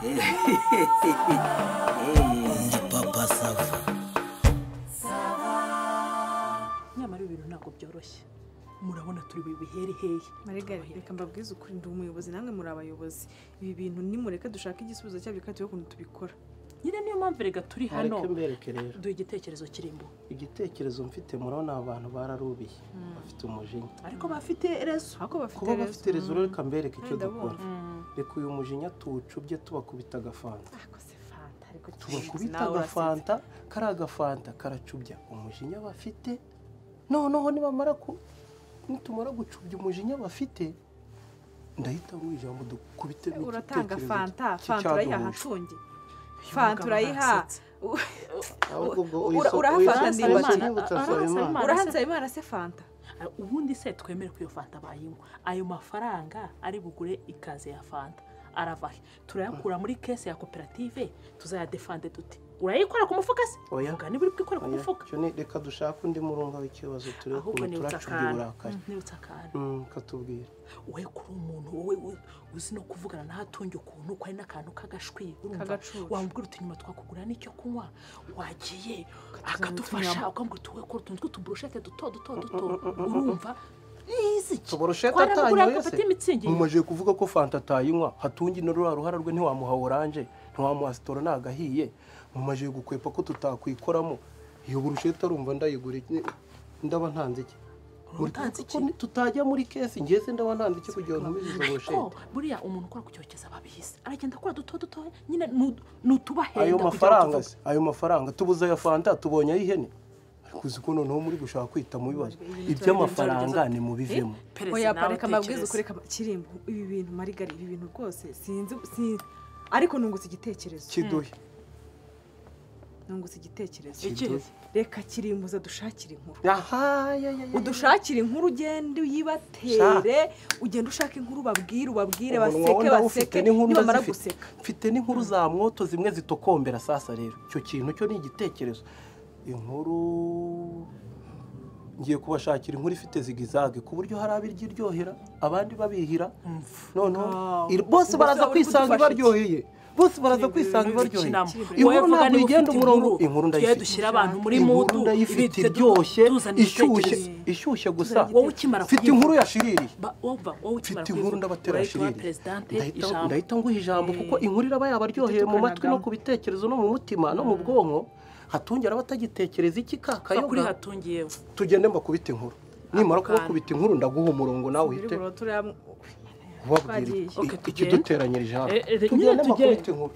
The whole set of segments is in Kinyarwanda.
Ndi papa sava. Nyamara ibintu ntabwo byoroshye. Murabona turi bibihere hehe. Marigari reka mbabwize ukuri ndi umuyobozi namwe muri abayobozi. Ibi bintu nimureka dushaka igisubizo cyabyo kandi ukuntu tubikora. Nyine niyo mpamvu rega turi hano. Ariko mbereke rero. Duhe igitekerezo kirimbo. Igitekerezo mfite murabona abantu bararubiye. Bafite umujinya. Ariko bafite rezo. Ako Kuba bafite rezo reka mbereke icyo dukora. Reka uyu mujinya tuwucubye tubakubita agafanta. Tubakubita agafanta, kari agafanta karacubya umujinya bafite. Noneho nitumara gucubya umujinya bafite ndahita wijambo dukubite uratanga fanta urayiha nshungi fanta urayiha urahanze Imana se fanta ubundi se twemere ko iyo fanta bayinywa ayo mafaranga ari bugure ikaze ya fanta aravahe turayakura muri kese ya koperative tuzayadefande dute urayikora ku mufuka se oya niba uri kwikora ku mufuka cyo ni reka dushaka undi murunga w'ikibazo turi ku turacubye urakari katubwira wowe kuri umuntu wowe uzi no kuvugana na hatunge ukuntu kwari n'akantu kagashwi urumva wambwira uti nyuma twakugura n'icyo kunywa wagiye akadufasha ukambwira tuwe ko tuntu tw'utuburushete duto urumva tuburushete atanyoye se mumaje kuvuga ko fanta tayinywa hatungi no ruhara rwe ntiwamuha orange ntiwamuha sitoro nagahiye mumaje gukwepa ko tutakwikoramo iyo burushete arumva ndayigura ndaba ntanze iki tutajya muri kesi ngeze ndaba ntanze iki kugira ngo ntubize burushete buriya umuntu ukora ku cyokeza babihise aragenda akora duto nyine nutubahenda ayo mafaranga tubuza ya fanta tubonye ayihene kuzi ko noneho muri gushaka kwita mu bibazo iby'amafaranga ni mu bivemo oya pareka mabwiza ukureka kirimbo ibi bintu Marigari ibi bintu rwose sinzi ariko nungutse igitekerezo kiduhe nungutse igitekerezo reka kirimbuza dushakira inkuru udushakira inkuru ugende uyibatere ugende ushaka inkuru ubabwire baseke nibamara guseka mfite n'inkuru za mwoto zimwe zitokombera sasa rero icyo kintu cyo ni igitekerezo inkuru ngiye kubashakira inkuru ifite zigizage ku buryo hari abiryohera abandi babihira noneho bose baraza kwisanga baryoheye inkuru ntabwo igenda umurongo inkuru ndayifite abantu muri mudu ndayifite iryoshye ishyushye gusa mfite inkuru yashiririye mfite inkuru ndabatera yashiririye ndahita nguha ijambo kuko inkuru iraba yabaryoheye mu matwi no ku bitekerezo no mu mutima no mu bwonko hatungera batagitekereza iki kakayoga kuri hatungiye tugende mbakubita inkuru nimara kubakubita inkuru ndaguha umurongo nawe uhite wabwira ikiduteranyirije hano tugende mbakubita inkuru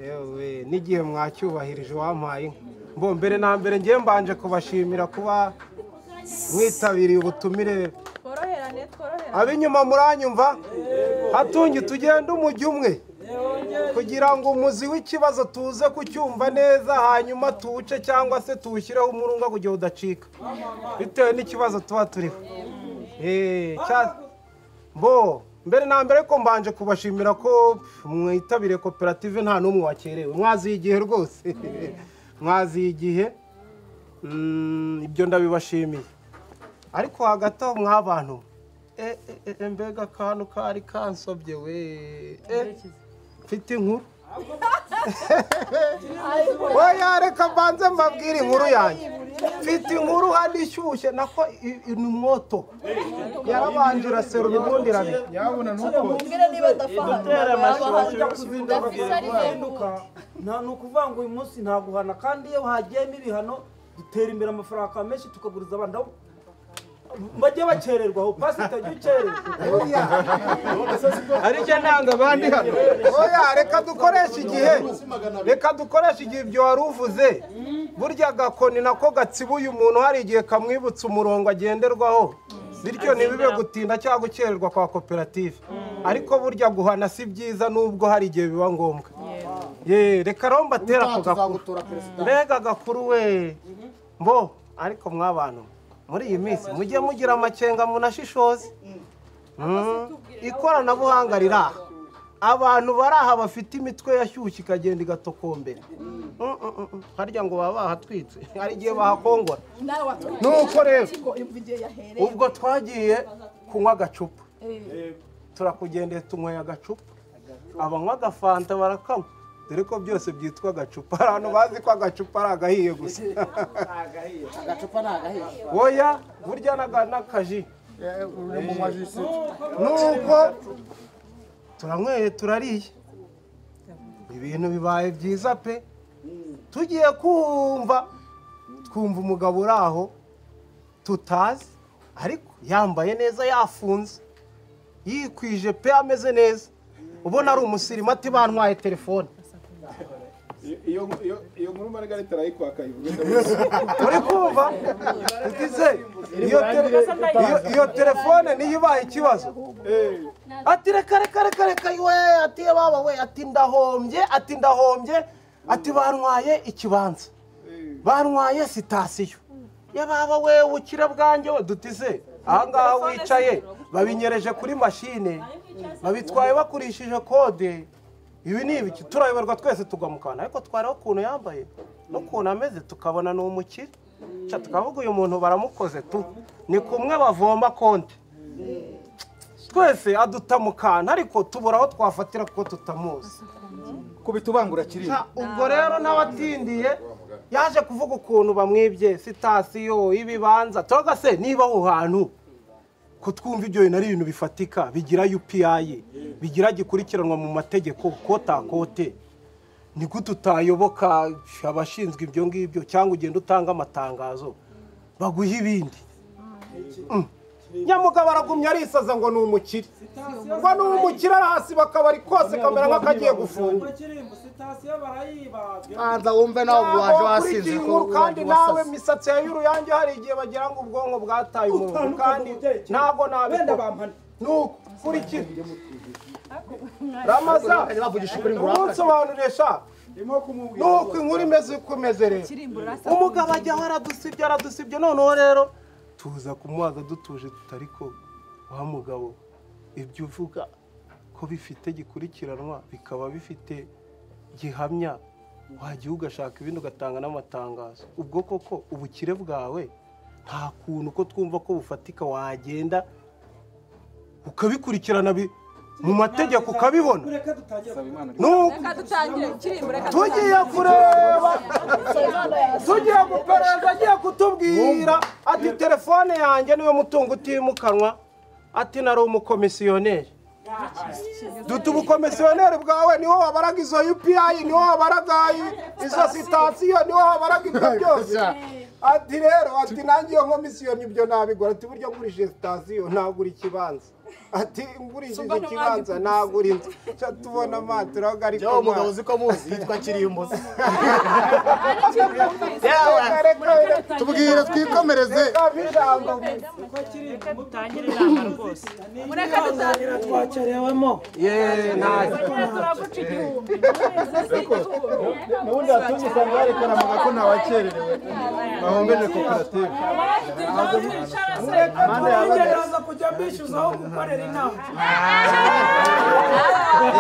yewe n'igihe mwacyubahirije wampaye mbo mbere na mbere ngiye mbanje kubashimira kuba mwitabiriye ubutumire ab'inyuma muranyumva hatungi tugende umujyi umwe kugira ngo umuzi w'ikibazo tuze kucyumva neza hanyuma tuwuce cyangwa se tuwushyireho umurunga kugira udacika bitewe n'ikibazo tuba turiho bo mbere na mbere ko mbanje kubashimira ko mwitabire koperative nta n'umwe wakerewe mwaziye igihe rwose mwaziye igihe ibyo ndabibashimiye ariko hagati aho mw'abantu mbega akantu kari kansobye we mfite inkuru oya reka mbanze mbabwire inkuru yanjye mfite inkuru hano ishyushye nako ni mwoto yarabanje iraserura ubundi irabira yabona nuko mumbwire niba adafana nta nukuvuga ngo uyu munsi ntaguhana kandi iyo hagiyemo ibihano dutera imbere amafaranga menshi tukaguriza abandi bajye bakererwaho pasi itajya ukererwa ariko nanga abandi hano oya reka dukoreshe igihe ibyo wari uvuze burya agakoni nako gatsibuye umuntu hari igihe kamwibutsa umurongo agenderwaho bityo ntibibe gutinda cyangwa gukererwa kwa koperative ariko burya guhana si byiza nubwo hari igihe biba ngombwa reka rero mbatera ako gakuru mbega agakuru we mbo ariko mw'abantu muri iyi minsi mujye mugira amakenga munashishoze ikoranabuhanga riraha abantu baraha bafite imitwe yashyushye ikagenda igatokombera harya ngo baba bahatwitse hari igihe bahakongora nuko rero ubwo twagiye kunywa agacupa turakugendeye tunyweye agacupa abanywa agafanta barakanywa dore ko byose byitwa agacupa abantu bazi ko agacupa ari agahiye gusa agacupa ni agahiye oya burya n'akaji nuko turanyweye turariye ibintu bibaye byiza pe tugiye twumva umugabo uri aho tutazi ariko yambaye neza yafunze yikwije pe ameze neza ubona ari umusirimu ati bantwaye telefone iyo nkuru Margarita arayikwaka uri kumva utize iyo telefone niyo ibaye ikibazo ati reka we ati baba we ati ndahombye ati bantwaye ikibanza bantwaye sitasiyo ya baba we ubukire bwanjye we dutize ahangaha wicaye babinyereje kuri mashine babitwaye bakurishije kode ibi ni ibiki turayoberwa twese tugwa mu kantu ariko twareba ukuntu yambaye n'ukuntu ameze tukabona ni umukire tukavuga uyu muntu baramukoze tu ni kumwe bavoma konti twese aduta mu kantu ariko tubura aho twafatira kuko tutamuzi kubitubangura kiri ubwo rero n'abatindiye yaje kuvuga ukuntu bamwibye sitasiyo ibibanza toga se niba aho hantu ko twumva ibyo bintu ari ibintu bifatika bigira UPI bigira gikurikiranwa mu mategeko kote ni gute utayoboka abashinzwe ibyo ngibyo cyangwa ugenda utanga amatangazo baguha ibindi nyamugabo aragumye arisaza ngo ni umukire hasi bakabari kose kamera nk'akagiye gufunga banza wumve nawe waje wasinze ko kandi nawe misatsi ya y'uruyange hari igihe bagira ngo ubwonko bwataye umuntu kandi ntabwo nabikora nuko kurikira Ramaza umunsobanuresha nuko inkuru imeze uko imeze rero umugabo ajyaho aradusibye noneho rero tuza kumubaza dutuje tutari ko wa mugabo ibyo uvuga ko bifite gikurikiranwa bikaba bifite gihamya wagiye ugashaka ibindi ugatanga n'amatangazo ubwo koko ubukire bwawe nta kuntu ko twumva ko bufatika wagenda ukabikurikirana mu mategeko ukabibona tugiye kureba tugiye gupereza agiye kutubwira ati telefone yanjye niwe mutungo utimukanwa ati nari umukomisiyoneri dutu ubukomisiyoneri bwawe niho wabaraga izo UPI niho wabaraga izo sitasiyo niho wabaraga ibyo byose ati rero ati nanjye iyo komisiyoni ibyo nabigura ati buryo ngurije sitasiyo nagura ikibanza ati ngurije ikibanza nagura inzu tubona amaturaga ariko yo umugabo uzi ko muzi yitwa Kirimbuzi tubwire twikomereze mutangire inama rwose mureka dutangire twacerewemo turaguca igihumbi n'ubundi atunyisa mwarekana muga ko ntawakererewe bahombeje koperative mureka kujya bishyuzaho gukorera inama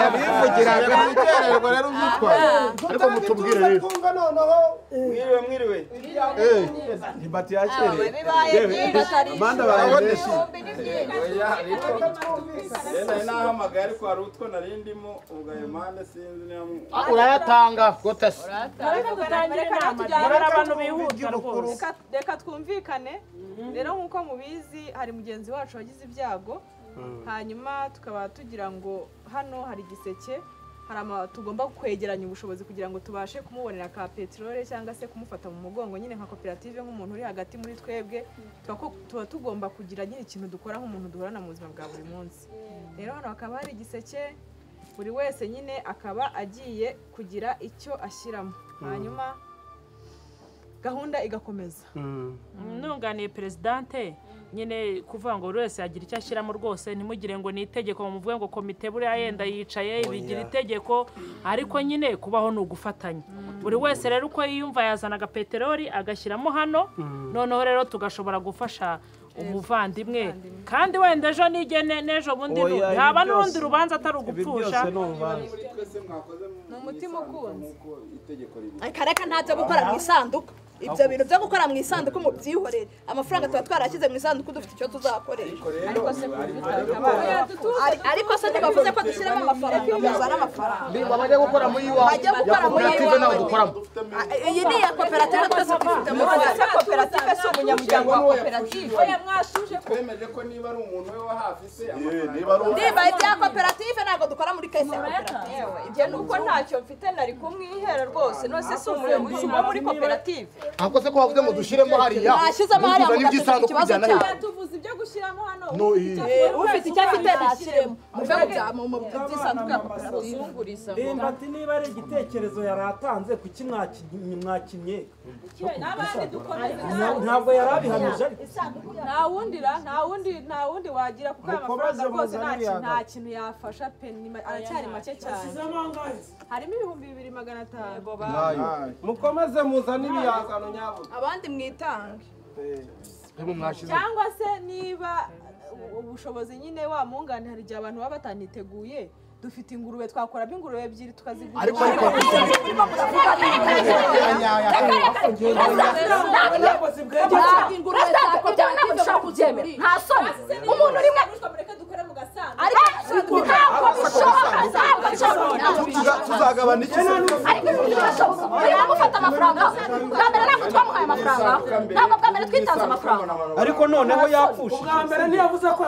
yabivugiraga mukererwa rero byitwaye ariko mutubwire rero mwiriwe ntibati yakerewe manda bayeshi yena nahamagaye ariko hari utwo narindimo ubwo ayo manda sinzi niyo urayatanga gotasi mureka dutangire inama hari abantu bihuta rwose reka twumvikane rero nk'uko mubizi hari mugenzi wacu wagize ibyago hanyuma tukaba tugira ngo hano hari igiseke tugomba kwegeranya ubushobozi kugira ngo tubashe kumubonera ka peteroli cyangwa se kumufata mu mugongo nyine nka koperative nk'umuntu uri hagati muri twebwe tuba tugomba kugira nyine ikintu dukora nk'umuntu duhorana mu buzima bwa buri munsi rero hano hakaba hari igiseke buri wese nyine akaba agiye kugira icyo ashyiramo hanyuma gahunda igakomeza nunganiye perezidante nyine kuvuga ngo buri wese yagira icyo ashyiramo rwose ntimugire ngo ni itegeko muvuge ngo komite buriya yenda yicaye bigira itegeko ariko nyine kubaho ni ugufatanya buri wese rero uko yiyumva yazana agapeteroli agashyiramo hano noneho rero tugashobora gufasha umuvandimwe kandi wenda ejo nigene n'ejo bundi haba n'urundi rubanza atari ugupfusha ni umutima ukunze itegeko ribi reka ntacyo gukora mu isanduku ibyo bintu byo gukora mu isanduku mu byihorere amafaranga tuba twarashyize mu isanduku dufite icyo tuzakoresha ariko se ntibavuze ko dushyiramo amafaranga muzana amafaranga bajya gukora muri bajya gukora muri koperative nawe dukoramo iyi ni iya koperative twese dufite mu Ese koperative si umunyamuryango wa koperative twemeje ko niba ari umuntu we wa hafi se niba ibya koperative ntabwo dukora muri kese ya koperative ibyo ni uko ntacyo mfite nari kumwihera rwose nose si umuyobozi wo muri koperative ahubwo se ko bavuze ngo dushyiremo hariya nashyizemo hariya mu n'iby'isanduku kibazo bijyana cyawe hejuru tuvuze ibyo gushyiramo hano ufite icyo afite nashyiremo muve mu by'isanduku ya koperative ndimbati niba ari igitekerezo yari atanze kuki mwakinnye ntabwo yari abihamije nta wundi wagira kuko aya mafaranga rwose nta kintu yafasha pe aracyari make cyane harimo 2,500 mukomeze muzane ibiyazano nyabo abandi mwitange cyangwa se niba ubushobozi nyine wa mungane hari igihe abantu baba bataniteguye dufite ingurube twakoramo ingurube ebyiri tukazigurisha ariko nta soni umuntu rimwe tuzagabana iki ariko mufata amafaranga bwa mbere ntabwo twamuhaye amafaranga ntabwo bwa mbere twitanze amafaranga ariko noneho yapfushije ubwa mbere ntiyavuze ko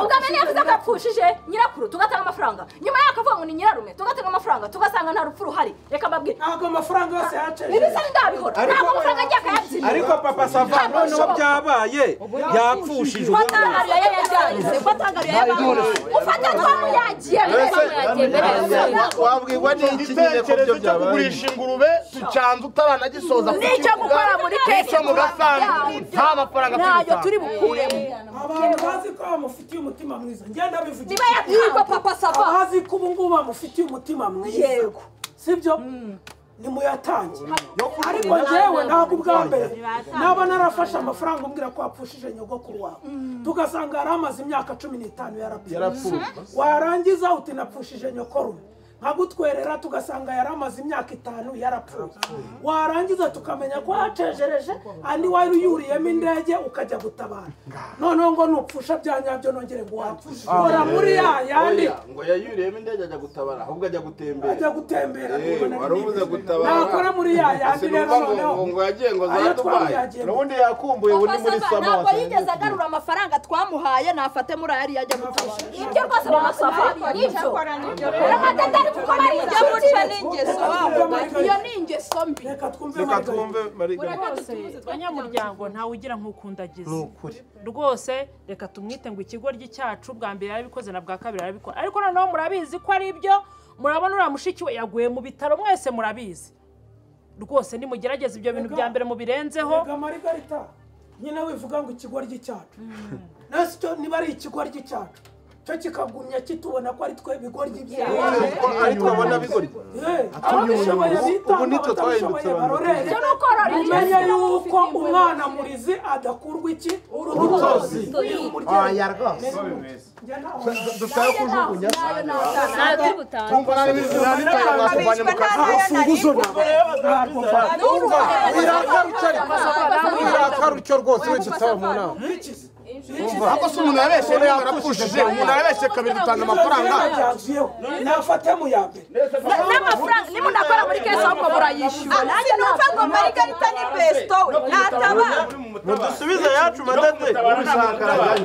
yapfushije nyirakuru tugatanga amafaranga nyuma y'ako avuga ngo ni nyirarume tugatanga amafaranga tugasanga nta rupfu ruhari reka mbabwire ntabwo amafaranga yose yaceje ibi se ndabihora ntabwo amafaranga agiye akayatsindira ariko papa sava noneho byabaye yapfushije ko atangariye yajyanye ko atangariye yabaye ufata twamuyagiye wabwirwa n'iki nyine ko byo byabaye kugurisha ingurube tucanze utaranagisoza nicyo gukora muri keke mu gasanduku nta mafaranga ntayo turi bukuremo abantu bazi ko bamufitiye umutima mwiza ngenda bivugira niba yatwirwa papa sava abazi ko ubu ngubu bamufitiye umutima mwiza yego sibyo nimuyatangire ariko njyewe ntabwo ubwa mbere naba narafashe amafaranga umbwira ko wapfushije nyogokuru wawe tugasanga yari amaze imyaka 15 yarapfuye warangiza uti napfushije nyokorume nkagutwerera tugasanga yari amaze imyaka 5 yarapfuye warangiza tukamenya ko yacejereje andi wari yuriyemo indege ukajya gutabara noneho ngo nupfusha byanyabyo nongere ngo wapfushe ora muri yandi ngo yayuriyemo indege ajya gutabara ahubwo ajya gutembera warubuze gutabara nakora muri yandi rero noneho ngo yagiye ngo za Dubai n'ubundi yakumbuye ubu ni muri Samara ntabwo yigeze agarura amafaranga twamuhaye nafate muri ayari yajya gutabara ibyo rwose bamasava nibyo iyo ni ingeso mbi reka twumve abanyamuryango ntawe ugira nk'ukundagize rwose reka tumwite ngo ikigoryi cyacu bwa mbere yarabikoze na bwa kabiri arabikora ariko noneho murabizi ko ari ibyo murabona uriya mushiki we yaguye mu bitaro mwese murabizi rwose nimugerageza ibyo bintu bya mbere mubirenzeho reka Margarita nyine wivuga ngo ikigoryi cyacu nasi cyo niba ari ikigoryi cyacu cyo kikagumya kitubona ko ari twe bigoryi byawe ariko abona bigoryi ubu nitwe twahindutse umenye yuko umwana murizi adakurwa iki urutozi oya rwose dushaka kujugunya kumva nabi bizirana kuvanye mu kazi irakarucyo rwose we tutaba mu nama ahubwo se umuntu yabeshye niba yarapfushije umuntu yabeshye kabiri dutanga amafaranga nafate mu ya mbere n'amafaranga nimunakora muri kese ahubwo murayishyura nanjye numva ngo Margarita ni besto we ntatabara mudusubize yacu madade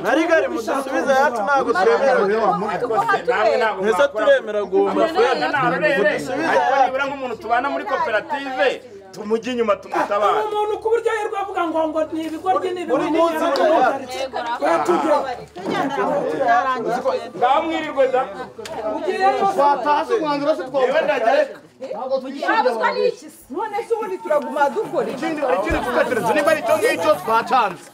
narigari mudusubize yacu ntabwo twemera mwese turemera guma mudusubize nibura nk'umuntu tubana muri koperative tumujye inyuma tumutabara umuntu ku buryo yerwa avuga ngo ni ibigoryi ni ibigoryi bamwirirwe da twataze umwanzuro se ndagereka none se ubundi turaguma dukora ikindi gitekerezo niba ari icyo ngicyo twacanze